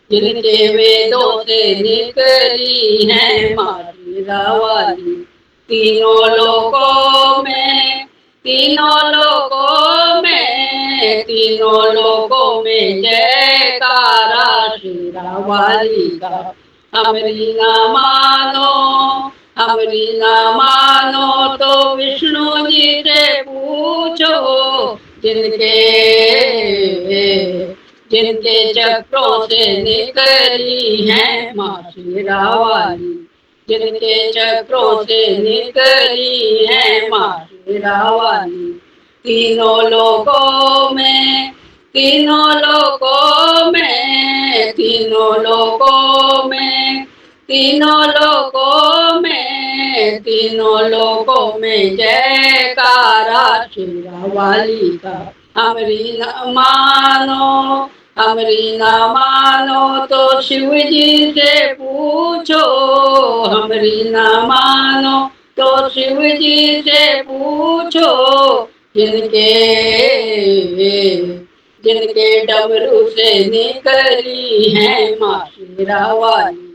जिनके वेदों से निकली है माँ शीरा वाली। तीनों लोकों में, तीनों लोकों में, तीनों लोकों में जयकारा शीरा वाली का। हमरी न मानो, हमरी न मानो तो विष्णु जी से पूछो, जिनके जिनके चक्रों से निकली है माँ शीरा वाली, जिनके चक्रों से निकली है माँ शीरा वाली। तीनों लोकों में, तीनों लोकों में, तीनों लोकों में, तीनों लोकों में, तीनों लोकों में जयकारा शीरा वाली का। हमरी न मानो, हमरी न मानो तो शिव जी से पूछो, हमरी न मानो तो शिव जी से पूछो, जिनके जिनके डमरू से निकली है माँ शीरा वाली।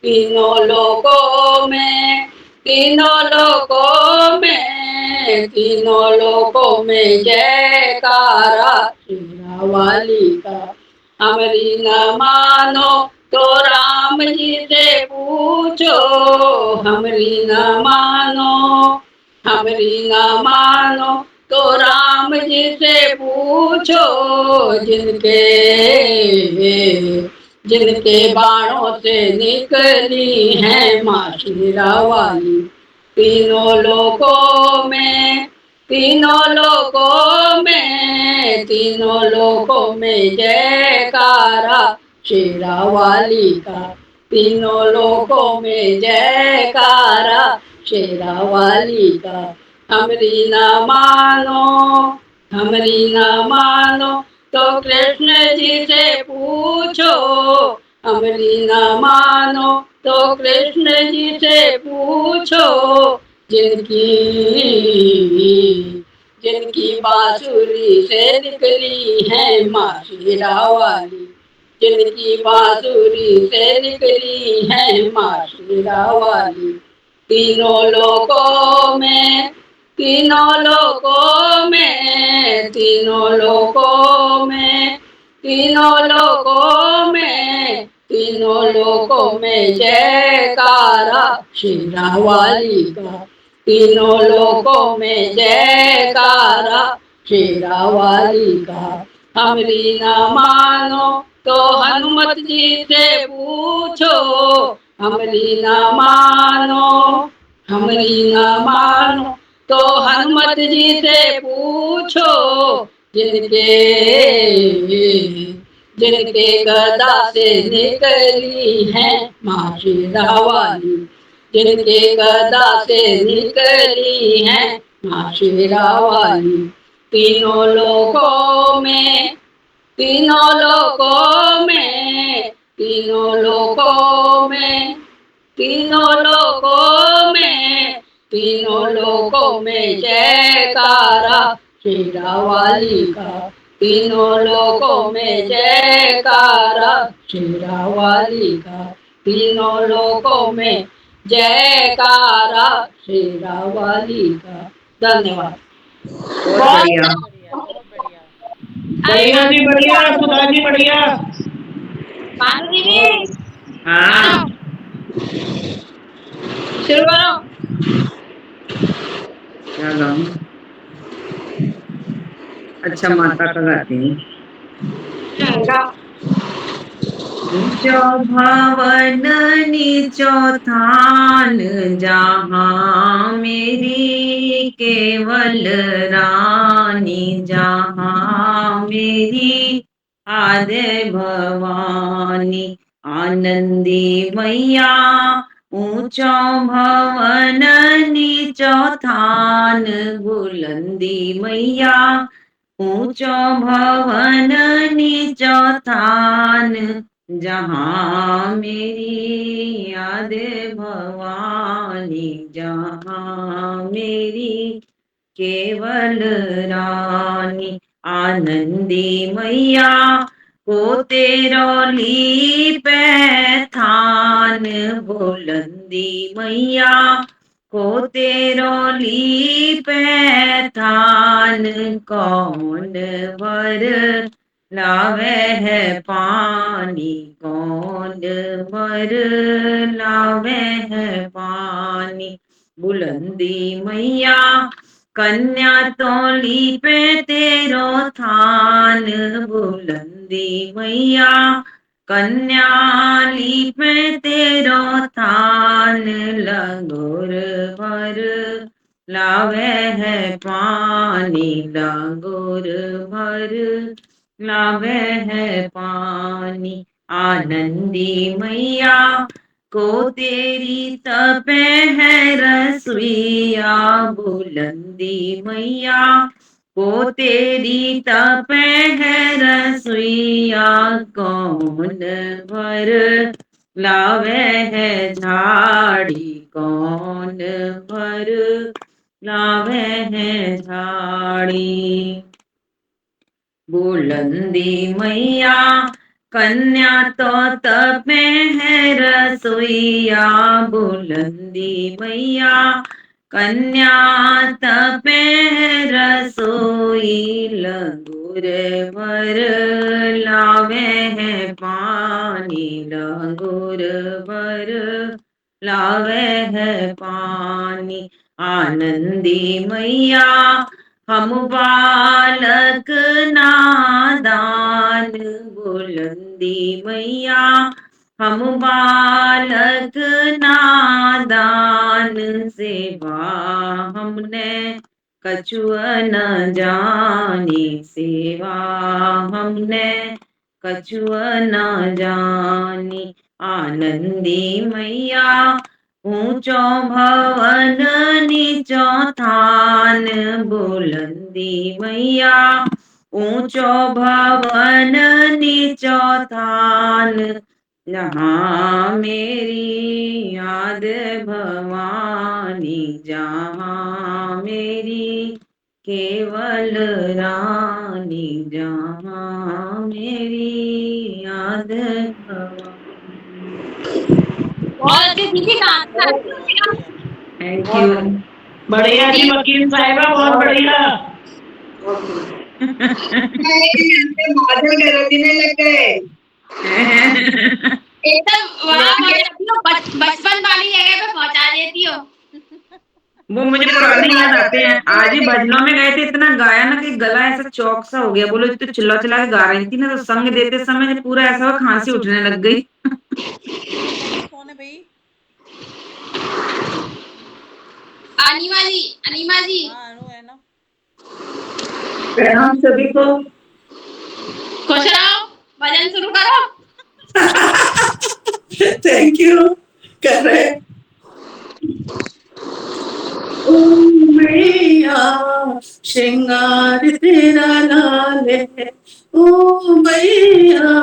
तीनों लोकों में, तीनों लोकों में, तीनों लोकों में जयकारा शीरा वाली का। हमरी न मानो तो राम जी से पूछो, हमरी न मानो, हमरी न मानो तो राम जी से पूछो, जिनके जिनके बाणों से निकली है माँ शीरा वाली। तीनों लोकों में, तीनों लोकों में, तीनों लोकों में जयकारा शीरा वाली का। तीनों लोकों में जयकारा शेरा वाली का। हमरी न मानो, हमरी न मानो तो कृष्ण जी से पूछो, हमरी न मानो तो कृष्ण जी से पूछो, जिनकी जिनकी बांसुरी से निकली है माँ शीरा वाली, जिनकी बांसुरी से निकली है माँ शीरा वाली। तीनों लोकों में, तीनों लोकों में, तीनों लोकों में, तीनों लोकों में, तीनों लोकों में जयकारा शीरा वाली का। तीनों लोकों में जयकारा शीरा वाली का। हमरी न मानो तो हनुमत जी से पूछो, हमरी न मानो, हमरी न मानो तो हनुमत जी से पूछो, जिनके जिनके गदा से निकली है माँ शीरा वाली, जिनके गदा से निकली है माँ शीरा वाली। तीनों लोकों में, तीनों लोकों में, तीनों लोकों में, तीनों लोकों में, तीनों लोकों में जयकारा शीरा वाली का। तीनों लोकों में जयकारा शेरा वाली का, तीनों लोकों में जयकारा शेरा वाली का। धन्यवाद। बहुत बढ़िया, बढ़िया, बहुत बढ़िया। बढ़िया जी, बढ़िया। सुधा जी बढ़िया। माधुरी जी हाँ, शुरू करो। क्या गाऊं? अच्छा, माता का गाती हूँ। नीचो भवन नीचो थान, जहाँ मेरी केवल रानी, जहाँ मेरी आदे भवानी। आनंदी मैया ऊंचो भवन नीचो थान, बुलंदी मैया ऊंचो भवन नीचो थान, जहाँ मेरी याद भवानी, जहाँ मेरी केवल रानी। आनंदी मैया को तेरोली पैथान, बुलंदी मैया को तेरोली पैथान। कौन वर लावे है पानी, कौन वर लावे है पानी। बुलंदी मैया कन्या तोली पे तेरो थान, बुलंदी मैया कन्याली पे तेरो थान। लंगोर भर लावे है पानी, लंगोर भर लावे है पानी। आनंदी मैया को तेरी तपे है रसोइया, बुलंदी मैया को तेरी तपे है रसोइया। कौन भर लावे है झाड़ी, कौन भर लावे है झाड़ी। बुलंदी मैया कन्या तो तपे है रसोइया, बुलंदी मैया कन्या तपे है रसोई। लंगूर भर लावे है पानी, लंगूर भर लावे है पानी। आनंदी मैया हम बालक नादान, बुलंदी मैया हम बालक नादान। सेवा हमने कछुआ न जानी, सेवा हमने कछुआ न जानी। आनंदी मैया ऊंचो भवन नीचो थान, बुलंदी मैया ऊंचो भवन नीचो थान। जहाँ मेरी याद भवानी, जहाँ मेरी केवल रानी, जहाँ मेरी याद भवानी। बहुत अच्छे सीखे थैंक यू। बढ़िया जी वकील साहिबा, बहुत बढ़िया। एकदम बचपन वाली जगह पे पहुंचा देती हो। वो मुझे पुराने याद आते हैं। आज ही भजनों में गए थे, इतना गाया ना कि गला ऐसा चौक सा हो गया। बोलो तो चिल्ला चिल्ला के गा रही थी ना, तो संग देते समय पूरा ऐसा हुआ खांसी उठने लग गई। कौन है भाई? अनिमा जी, अनिमा जी। हाँ, अनु है ना। प्रणाम सभी को। खुश रहो, भजन शुरू करो। Thank you. कर रहे ओ मैया श्रृंगार तेरा लाल है, ओ मैया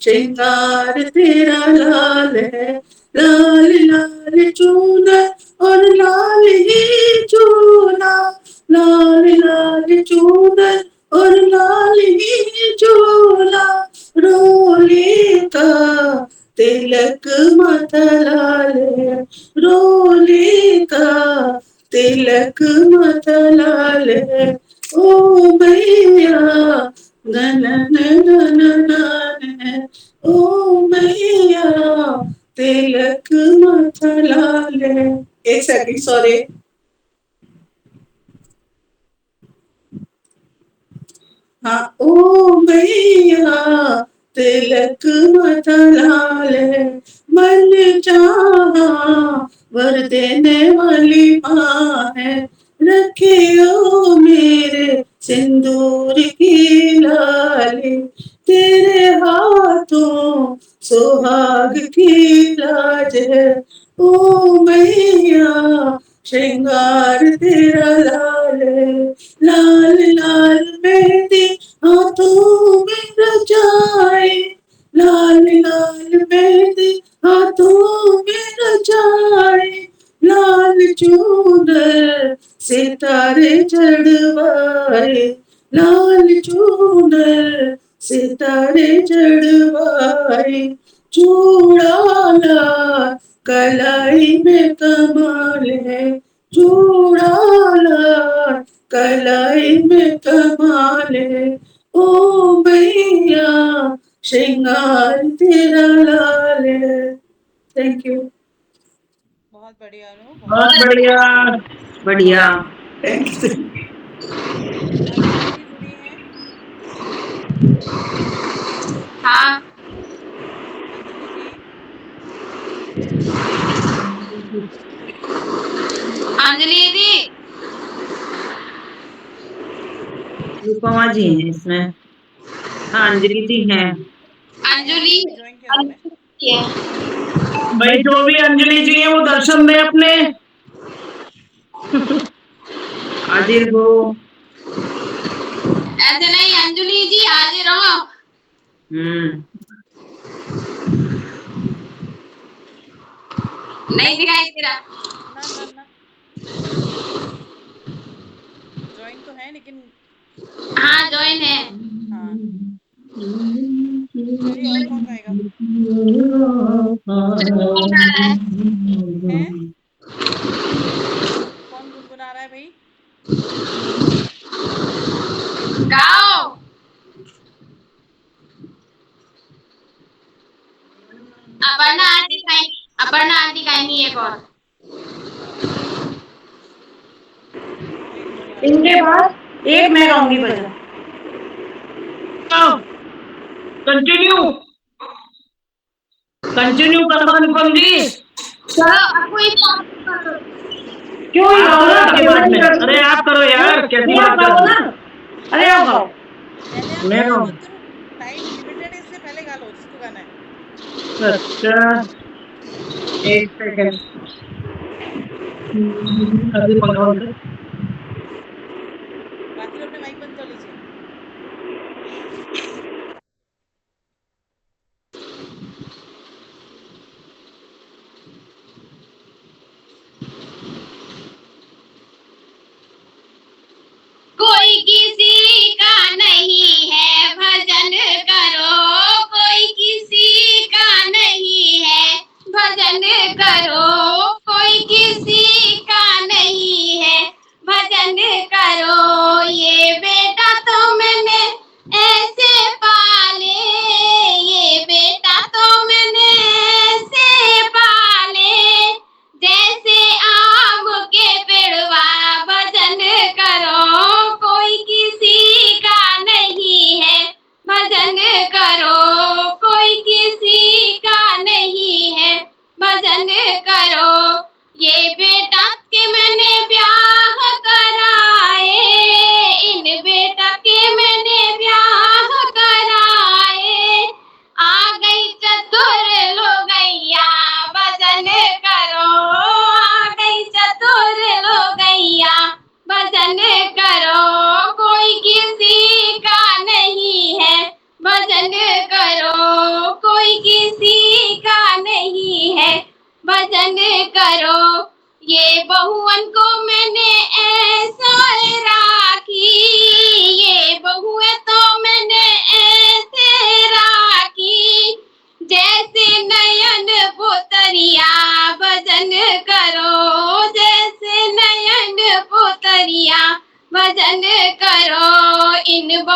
श्रृंगार तेरा लाल है। लाल लाल चूनर और लाल ही चूना, लाल लाल चूनर और लाल ही का तिलक माथा लाले, रोले का तिलक माथा लाले, ओ मैया नन नन नन, ओ मैया तिलक माथा लाले। एक सेकंड, सॉरी। हाँ, ओ मैया तिलक माथा लाले, मन चाहा वर देने वाली माँ है, रखियो मेरे सिंदूर की लाली, तेरे हाथों सुहाग की लाज है, ओ मैया श्रृंगार तेरा लाल है, लाल लाल मेहंदी हाथों में रचाए, लाल लाल मेहंदी हाथों में रचाए, लाल चूनर सितारे चढ़वाए, लाल चूनर सितारे चढ़वाए, चूड़ा लाल कलाई में कमाल है, चूड़ा लाल कलाई में कमाल है, ओ मैया श्रृंगार तेरा लाल है। Thank you. बहुत बढ़िया अनु, बहुत बढ़िया, बढ़िया। Thank you. अंजलि जी जुड़ी हैं? हाँ अंजलि जी, अंजलि दी। रूपमा जी हैं इसमें। हाँ, अंजलि जी हैं। अंजलि ज्वाइन किया उन्होंने। भाई जो भी अंजलि जी है वो दर्शन दे अपने। हाजिर हो। ऐसे नहीं, अंजलि जी हाजिर हो। नहीं दिखाई दे रहा। ना ना ना, ज्वाइन तो है लेकिन। हाँ ज्वाइन है। हाँ चलिए, और कौन गाएगा? हैं? कौन गुनगुना रहा है भाई? गाओ। अपर्णा आंटी गाएंगी एक और। एक मिनट इनके यार। बाद एक मैं गाऊंगी भजन। कंटिन्यू कंटिन्यू करो अनुपम जी। चलो आपको इस क्यों ही आप गाओ करो ना, आपके बाद में। अरे आप करो यार, कैसी नहीं आप बात गाओ कर ना, अरे आप गाओ। पहले आप मैं गाना गाऊं? मत करो, टाइम लिमिटेड है इसलिए पहले गा लो जिसको गाना है। अच्छा, एक सेकंड। अभी पंखा बंद कर। बाकी लोग अपने माइक बंद कर लीजिए। कोई किसी का नहीं है भजन करो, कोई किसी का नहीं है भजन करो, कोई किसी का नहीं है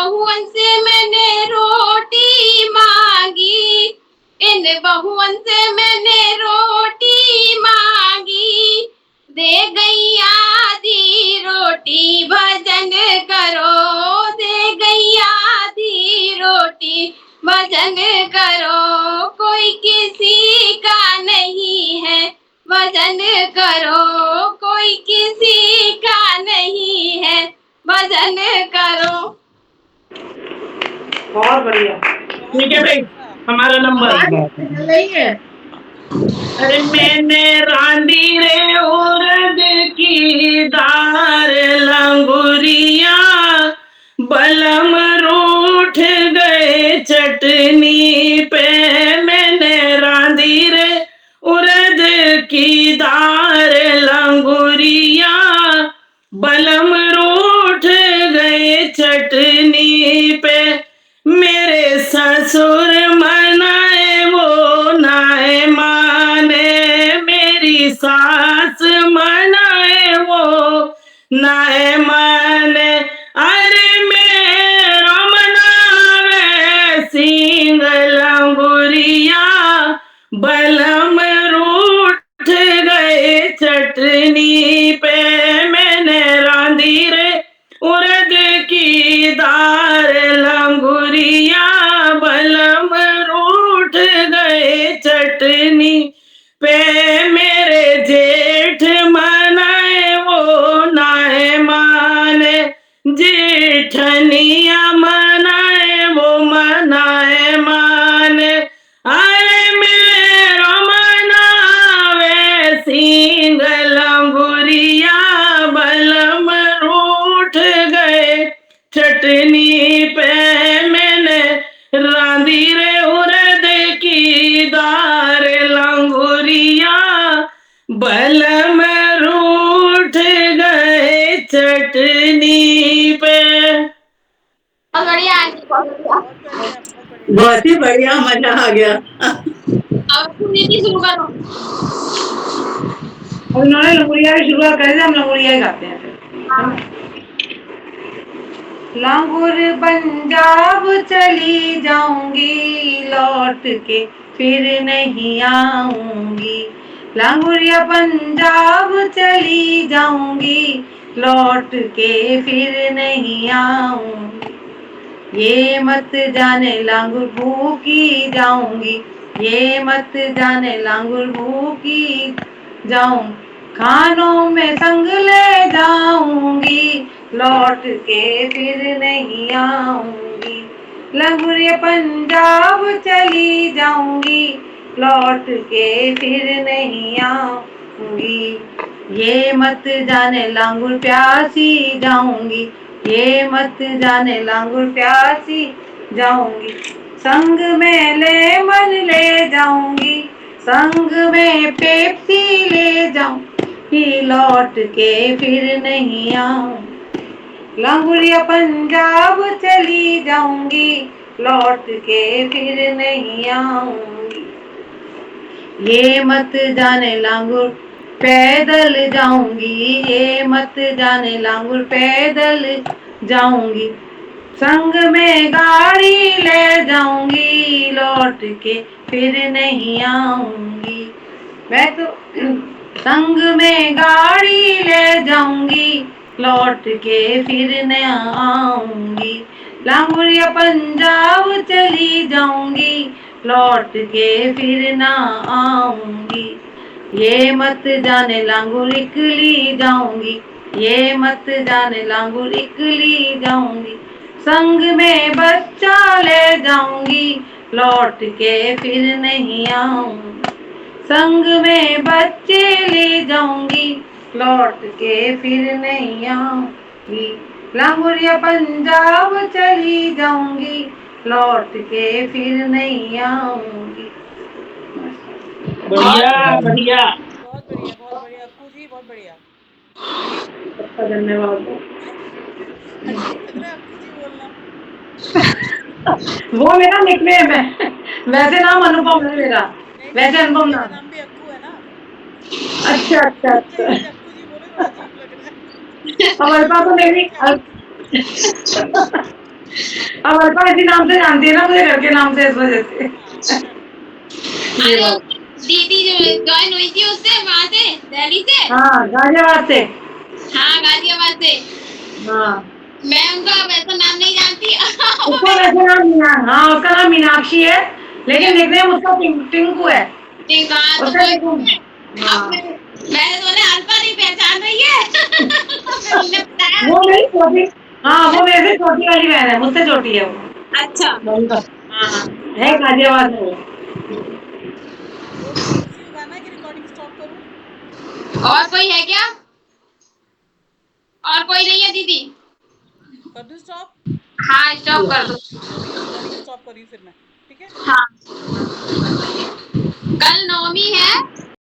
बहुओं से मैंने रोटी मांगी, इन बहुओं से मैंने रोटी मांगी, दे गई आधी रोटी भजन करो, दे गई आधी रोटी भजन करो, कोई किसी का नहीं है भजन करो, कोई किसी का नहीं है भजन करो। बहुत बढ़िया। ठीक है भाई, हमारा नंबर नहीं है। अरे मैंने रांधी रे उड़द की दाल लंगुरिया, बलम रूठ गए चटनी पे, मैंने रांधी रे उड़द की दाल लंगुरिया, बलम रूठ गए चटनी पे, मेरे ससुर मनाए वो नाए माने, मेरी सास मनाए वो नाए माने, अरे मेरा मनावे सिंग लंगुरिया, बलम रूठ गए चटनी पे, मैंने रांधी रे उड़द की दाल लंगुरिया, बलम रूठ गए चटनी पे, मेरे जेठ मनाए वो नाए माने, जेठनिया मनाए वो मनाए माने, अरे मेरा मनावे सिंग लंगुरिया, बलम रूठ गए चटनी पे, मैंने रांधी रे उड़द की दाल लंगुरिया, बलम रूठ गए चटनी पे। बहुत बढ़िया आंटी, बहुत बढ़िया। बहुत ही बढ़िया, मजा आ गया। अब तुम नीति शुरू करो। और उन्होंने लंगुरिया की शुरुआत कर दी, हम लंगुरिया ही गाते हैं फिर। लांगुर पंजाब चली जाऊंगी, लौट के फिर नहीं आऊंगी, लांगुरिया पंजाब चली जाऊंगी, लौट के फिर नहीं आऊंगी, ये मत जाने लांगुर भूखी जाऊंगी, ये मत जाने लांगुर भूखी जाऊं, खानों में संग ले जाऊंगी, लौट के फिर नहीं आऊंगी, लंगुरिया पंजाब चली जाऊंगी, लौट के फिर नहीं आऊंगी, ये मत जाने लांगुर प्यासी जाऊंगी, ये मत जाने लांगुर प्यासी जाऊंगी, संग में लेमन ले जाऊंगी, संग में पेप्सी ले जाऊंगी, लौट के फिर नहीं आऊं, लांगुरिया पंजाब चली जाऊंगी, लौट के फिर नहीं आऊंगी, ये मत जाने लांगुर पैदल जाऊंगी, ये मत जाने लांगुर पैदल जाऊंगी, संग में गाड़ी ले जाऊंगी, लौट के फिर नहीं आऊंगी, मैं तो संग में गाड़ी ले जाऊंगी, लौट के फिर न आऊंगी, लांगुरिया पंजाब चली जाऊंगी, लौट के फिर ना आऊंगी, ये मत जाने लांगुर इकली जाऊंगी, ये मत जाने लांगुर इकली जाऊंगी, संग में बच्चा ले जाऊंगी, लौट के फिर नहीं आऊंगी, संग में बच्चे ले जाऊंगी, लौट के फिर नहीं आऊंगी, लांगुरिया पंजाब चली जाऊंगी, लौट के फिर नहीं आऊंगी। बढ़िया बढ़िया। बहुत बढ़िया, बहुत बढ़िया अक्कू जी, बहुत बढ़िया। सबका धन्यवाद। अजीब लग रहा है अक्कू जी बोलना। वो मेरा निकनेम है, वैसे नाम अनुपम है मेरा, नहीं, वैसे अनुपम मेरा नाम। नाम भी अक्कू है ना। अच्छा अच्छा अच्छा। कहीं अक्कू जी बोले तो अजीब लग रहा है। अब अल्पा तो मेरी अब अलका इसी नाम से जानती है ना मुझे, घर के नाम से, इस वजह से। ये अरे बात। दीदी जो ज्वाइन हुई थी उससे, वहां से, दिल्ली से। हाँ, गाजियाबाद से। हाँ, गाजियाबाद से। हाँ, मैं उनका वैसा नाम नहीं जानती। वो उसका मेरे वैसे नाम हाँ, उसका नाम मीनाक्षी है, लेकिन निकनेम उसका टिंकू है। ठीक, हाँ तो उसका कोई निकनेम। हाँ, अब मैंने बोले अल्पा नहीं पहचान रही है। फिर उन्होंने बताया। वो मेरी छोटी, हाँ वो मेरे से छोटी वाली बहन है, मुझसे छोटी है वो। अच्छा। हाँ, है गाजियाबाद में वो। बोल रही हूँ गाना की रिकॉर्डिंग स्टॉप करूँ? और कोई है क्या? और कोई नहीं है दीदी? कर दूँ स्टॉप? हाँ, स्टॉप कर दो। अभी रिकॉर्डिंग स्टॉप कर रही हूँ फिर मैं, ठीक है? हाँ, कल नवमी है।